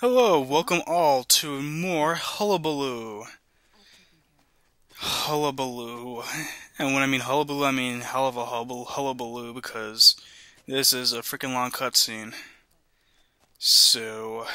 Hello, welcome all to more Hullabaloo. Hullabaloo. And when I mean hullabaloo, I mean hell of a hullabaloo because this is a freaking long cutscene. So,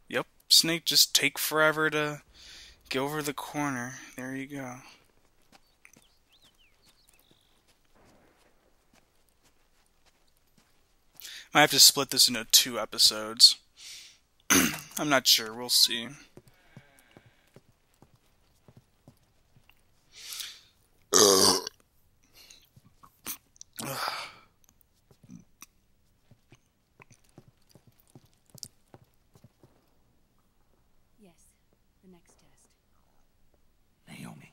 yep, Snake just take forever to get over the corner. There you go. I have to split this into 2 episodes. I'm not sure, we'll see. Yes, the next test. Naomi.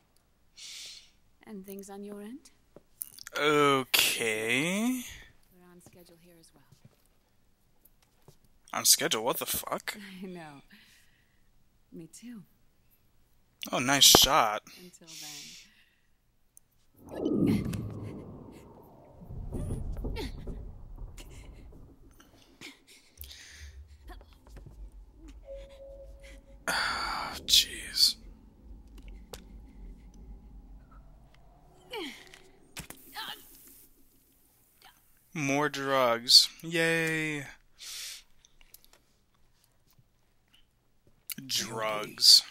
And things on your end? Okay. We're on schedule here as well. On schedule, what the fuck? I know. Me too. Oh, nice shot. Until then. Jeez. More drugs. Yay. Drugs.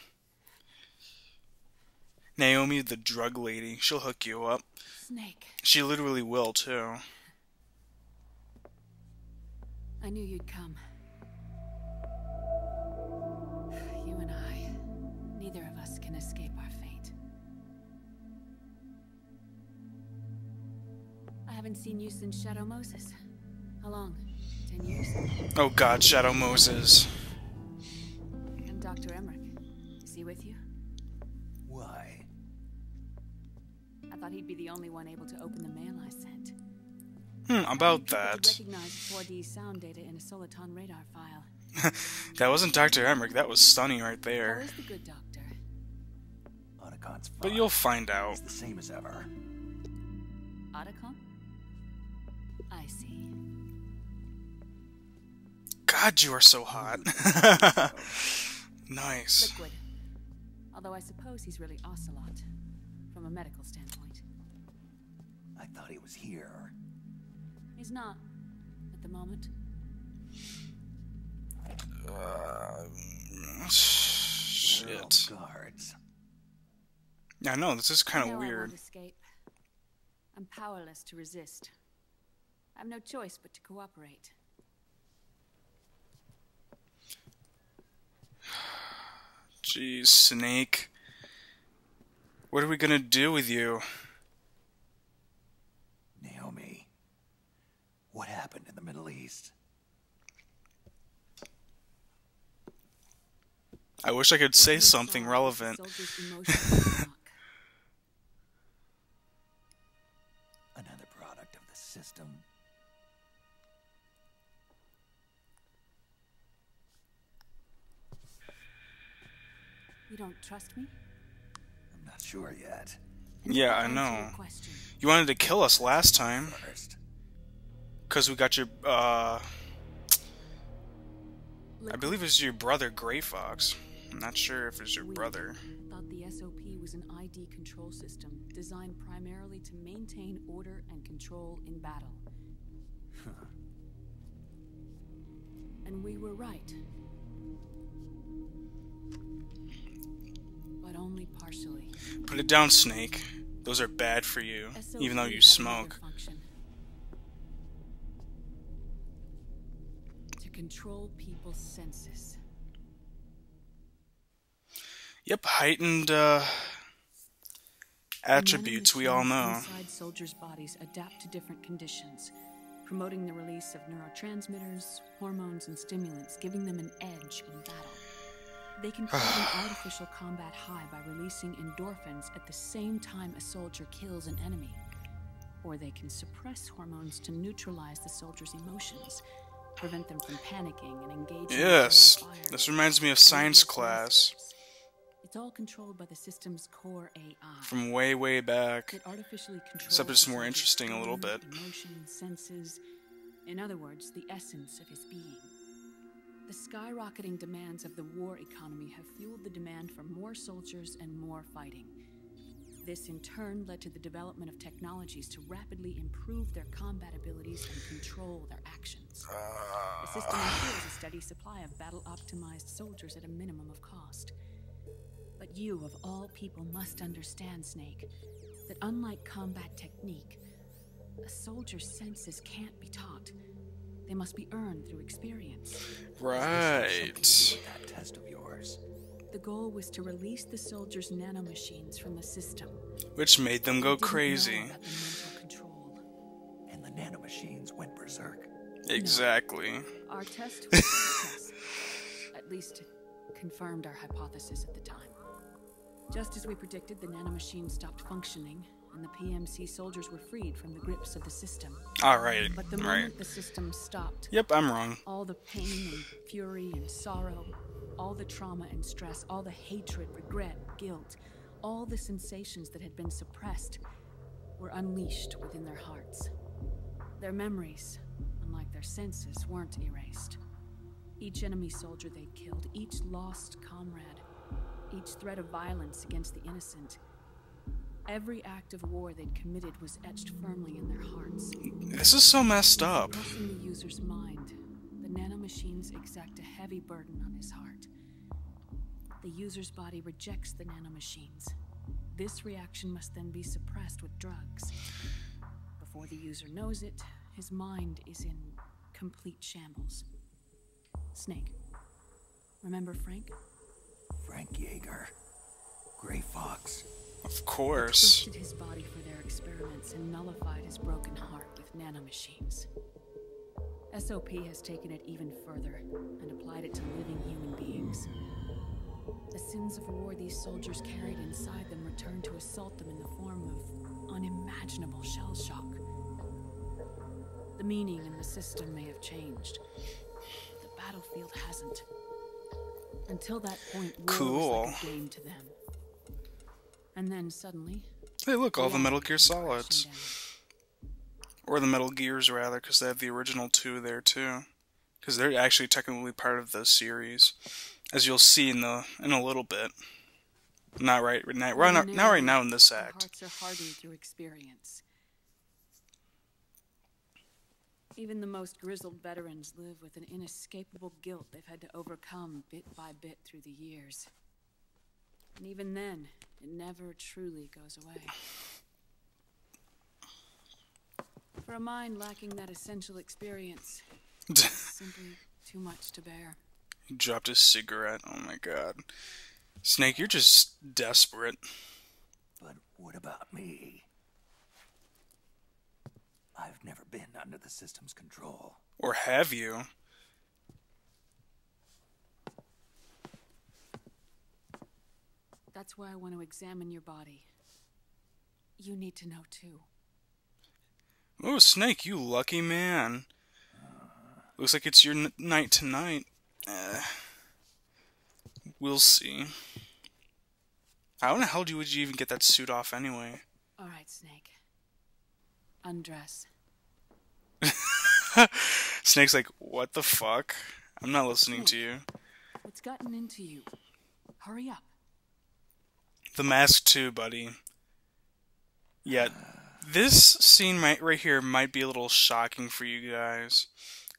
Naomi, the drug lady. She'll hook you up. Snake. She literally will, too. I knew you'd come. You and I, neither of us can escape our fate. I haven't seen you since Shadow Moses. How long? 10 years? Oh god, Shadow Moses. And Dr. Emmerich, is he with you? Why? I thought he'd be the only one able to open the mail I sent. About To that. recognize 4D sound data in a Soliton radar file. That wasn't Dr. Emmerich, that was Sunny right How there. is the good doctor? Otacon's fine. But you'll find out. It's the same as ever. Otacon? I see. God, you are so hot. Nice. Liquid. Although I suppose he's really Ocelot, from a medical standpoint. I thought he was here. He's not, at the moment. Where are all Shit. the guards? Yeah, I know, this is kind I of know I weird. won't escape. I'm powerless to resist. I have no choice but to cooperate. Jeez, Snake. What are we gonna do with you? Naomi. What happened in the Middle East? I wish I could say What we something saw relevant. was the soldier's emotional shock. Another product of the system. You don't trust me? I'm not sure yet. Yeah, I Answer know. your question. You wanted to kill us last time, First. because we got your, I Liquid. believe it was your brother, Gray Fox. I'm not sure if it's your We brother. thought the SOP was an ID control system designed primarily to maintain order and control in battle. And we were right. But only partially. Put it down, Snake. Those are bad for you, SOP even though you had another smoke. function. To control people's senses. Yep, heightened, attributes, we all know. Inside soldiers' bodies adapt to different conditions, promoting the release of neurotransmitters, hormones, and stimulants, giving them an edge in battle. They can create an artificial combat high by releasing endorphins at the same time a soldier kills an enemy. Or they can suppress hormones to neutralize the soldier's emotions, prevent them from panicking and engaging Yes, in fire. this reminds me of science class It's all controlled by the system's core AI. from way, way back. It artificially controls Except it's the more soldier's interesting a little tone, bit. Emotions, senses. In other words, the essence of his being. The skyrocketing demands of the war economy have fueled the demand for more soldiers and more fighting. This in turn led to the development of technologies to rapidly improve their combat abilities and control their actions. The system ensures a steady supply of battle-optimized soldiers at a minimum of cost. But you, of all people, must understand, Snake, that unlike combat technique, a soldier's senses can't be taught. They must be earned through experience. Right. That test of yours. The goal was to release the soldiers' nanomachines from the system. Which made them go They didn't crazy. know about the mental control. And the nanomachines went berserk. Exactly. Our test was a success. At least it confirmed our hypothesis at the time. Just as we predicted, the nanomachines stopped functioning, and the PMC soldiers were freed from the grips of the system. Alright, But the right. moment the system stopped, Yep, I'm wrong. all the pain and fury and sorrow, all the trauma and stress, all the hatred, regret, guilt, all the sensations that had been suppressed were unleashed within their hearts. Their memories, unlike their senses, weren't erased. Each enemy soldier they'd killed, each lost comrade, each threat of violence against the innocent, every act of war they'd committed was etched firmly in their hearts. This is so messed up. Suppressing the user's mind, the nanomachines exact a heavy burden on his heart. The user's body rejects the nanomachines. This reaction must then be suppressed with drugs. Before the user knows it, his mind is in complete shambles. Snake. Remember Frank? Frank Yeager. Gray Fox. Of course. Twisted his body for their experiments and nullified his broken heart with nanomachines. SOP has taken it even further and applied it to living human beings. The sins of war these soldiers carried inside them returned to assault them in the form of unimaginable shell shock. The meaning in the system may have changed. The battlefield hasn't. Until that point, war Cool. was like a game to them. And then suddenly, Hey, look, all the Metal Gear reality Solids. crashing down. Or the Metal Gears, rather, because they have the original 2 there, too. Because they're actually technically part of the series. As you'll see in a little bit. Not right now. Not right now in this Our act. hearts are hardened through experience. Even the most grizzled veterans live with an inescapable guilt they've had to overcome bit by bit through the years. And even then, it never truly goes away. For a mind lacking that essential experience, it's simply too much to bear. He dropped his cigarette. Oh my god. Snake, you're just desperate. But what about me? I've never been under the system's control. Or have you? That's why I want to examine your body. You need to know too. Oh, Snake, you lucky man. Looks like it's your night tonight. We'll see. How in the hell would you even get that suit off anyway? Alright, Snake. Undress. Snake's like, what the fuck? I'm not listening to you. What's gotten into you? Hurry up. The mask too, buddy. Yeah, this scene right here might be a little shocking for you guys.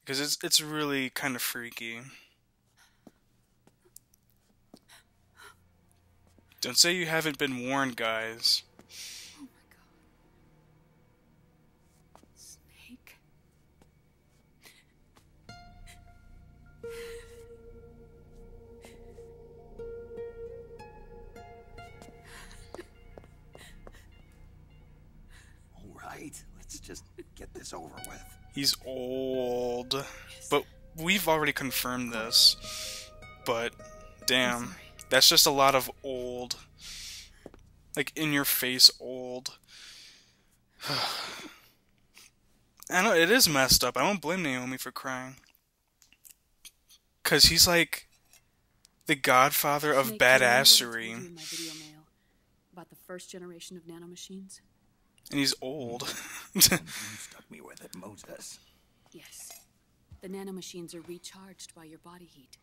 Because it's really kind of freaky. Don't say you haven't been warned, guys. Oh my god. Snake. All right, let's just get this over with. He's old. But we've already confirmed this. But, damn. That's just a lot of old. Like, in-your-face old. I know, it is messed up. I don't blame Naomi for crying. Because he's like the godfather of Snake, do you remember what I told badassery. you in my video mail about the first generation of nanomachines? And he's old. You stuck me with it, Moses. Yes. The nanomachines are recharged by your body heat.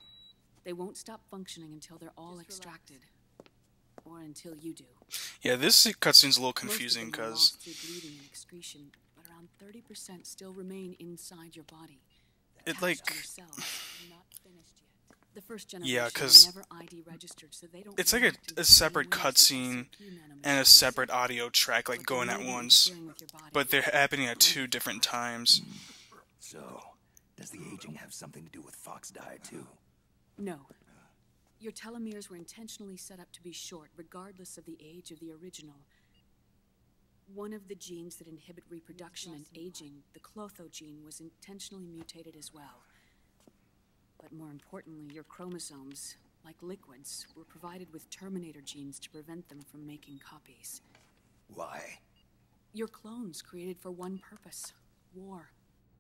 They won't stop functioning until they're all extracted. Or until you do. Yeah, this cutscene's a little confusing because bleeding and excretion, but around 30% still remain inside your body. it like Yourself, not finished yet. The first generation yeah, because never ID registered, so they don't it's like a separate cutscene and a separate audio track like going at once, but they're happening at 2 different times. So, does the aging have something to do with Fox diet too? No. Your telomeres were intentionally set up to be short, regardless of the age of the original. One of the genes that inhibit reproduction and aging, the clotho gene, was intentionally mutated as well. But more importantly, your chromosomes, like liquids, were provided with terminator genes to prevent them from making copies. Why? Your clones created for one purpose: war.